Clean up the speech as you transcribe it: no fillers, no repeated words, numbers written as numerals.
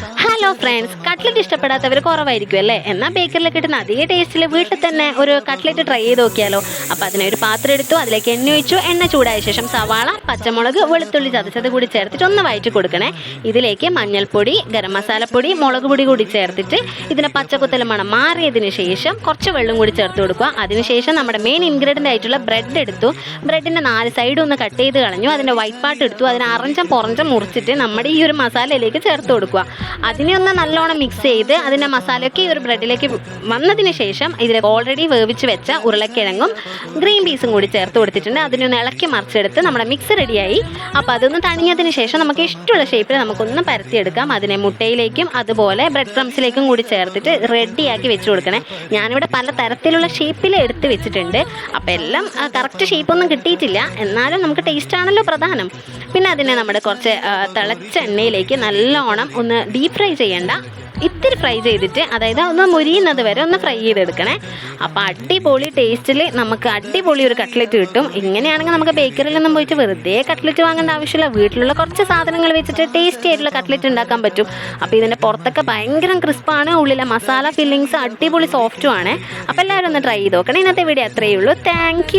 Hello friends, cutlet ഇഷ്ടപ്പെടാത്തവർ കുറവായിരിക്കും അല്ലേ? എന്നാൽ ബേക്കറിൽ കിട്ടുന്ന അതേ ടേസ്റ്റിൽ വീട്ടിൽ തന്നെ ഒരു കട്ട്ലറ്റ് ട്രൈ ചെയ്ത് നോക്കിയാലോ? അപ്പോൾ അതിനൊരു പാത്രം എടുത്തു, അതിലേക്ക് എണ്ണ ഒഴിച്ചു. എണ്ണ ചൂടായ ശേഷം സവാള, പച്ചമുളക്, വെളുത്തുള്ളി ചതച്ചത് കൂടി ചേർത്തിട്ട് ഒന്ന് വഴറ്റി കൊടുക്കണേ. ഇതിലേക്ക് മഞ്ഞൾപ്പൊടി, ഗരം മസാലപ്പൊടി, മുളക് പൊടി കൂടി ചേർത്തിട്ട് ഇതിനെ പച്ചക്കുത്തൽ മണം മാറിയതിന് ശേഷം കുറച്ച് വെള്ളം കൂടി ചേർത്ത് കൊടുക്കുക. അതിനുശേഷം നമ്മുടെ മെയിൻ ഇൻഗ്രീഡിയൻ്റ് ആയിട്ടുള്ള ബ്രെഡ് എടുത്തു. ബ്രെഡിൻ്റെ 4 സൈഡും ഒന്ന് കട്ട് ചെയ്ത് കളഞ്ഞു. അതിൻ്റെ വൈറ്റ് പാർട്ട് എടുത്തു. അതിനെ അറഞ്ചം പുറഞ്ചം മുറിച്ചിട്ട് നമ്മുടെ ഈ ഒരു മസാലയിലേക്ക് ചേർത്ത് കൊടുക്കുക. അതിനെ ഒന്ന് നല്ലോണം മിക്സ് ചെയ്ത് അതിൻ്റെ മസാലയൊക്കെ ഈ ഒരു ബ്രെഡിലേക്ക് വന്നതിന് ശേഷം ഇതിൽ ഓൾറെഡി വേവിച്ച് വെച്ച ഉരുളക്കിഴങ്ങും ഗ്രീൻ പീസും കൂടി ചേർത്ത് കൊടുത്തിട്ടുണ്ട്. അതിനൊന്ന് ഇളക്കി മറിച്ചെടുത്ത് നമ്മുടെ മിക്സ് റെഡിയായി. അപ്പോൾ അതൊന്ന് തണിഞ്ഞതിന് ശേഷം നമുക്ക് ഇഷ്ടമുള്ള ഷേപ്പിൽ നമുക്കൊന്ന് പരത്തിയെടുക്കാം. അതിനെ മുട്ടയിലേക്കും അതുപോലെ ബ്രെഡ് ക്രംസിലേക്കും കൂടി ചേർത്തിട്ട് റെഡിയാക്കി വെച്ച് കൊടുക്കണേ. ഞാനിവിടെ പല തരത്തിലുള്ള ഷേപ്പിൽ എടുത്ത് വെച്ചിട്ടുണ്ട്. അപ്പോൾ എല്ലാം കറക്റ്റ് ഷേപ്പൊന്നും കിട്ടിയിട്ടില്ല, എന്നാലും നമുക്ക് ടേസ്റ്റ് ആണല്ലോ പ്രധാനം. പിന്നെ അതിനെ നമ്മുടെ കുറച്ച് തിളച്ച എണ്ണയിലേക്ക് നല്ലോണം ഒന്ന് ഡീപ്പ് ഫ്രൈ ചെയ്യേണ്ട, ഇത്തിരി ഫ്രൈ ചെയ്തിട്ട്, അതായത് ഒന്ന് മുരിയുന്നത് വരെ ഒന്ന് ഫ്രൈ ചെയ്തെടുക്കണേ. അപ്പോൾ അടിപൊളി ടേസ്റ്റിൽ നമുക്ക് അടിപൊളി ഒരു കട്ട്ലറ്റ് കിട്ടും. ഇങ്ങനെയാണെങ്കിൽ നമുക്ക് ബേക്കറിയിലൊന്നും പോയിട്ട് വെറുതെ കട്ട്ലറ്റ് വാങ്ങേണ്ട ആവശ്യമില്ല. വീട്ടിലുള്ള കുറച്ച് സാധനങ്ങൾ വെച്ചിട്ട് ടേസ്റ്റി ആയിട്ടുള്ള കട്ട്ലറ്റ് ഉണ്ടാക്കാൻ പറ്റും. അപ്പോൾ ഇതിൻ്റെ പുറത്തൊക്കെ ഭയങ്കര ക്രിസ്പാണ്, ഉള്ളിലെ മസാല ഫില്ലിങ്സ് അടിപൊളി സോഫ്റ്റുമാണ്. അപ്പോൾ എല്ലാവരും ഒന്ന് ട്രൈ ചെയ്ത് നോക്കണം. ഇന്നത്തെ വീഡിയോ അത്രയേ ഉള്ളൂ. താങ്ക്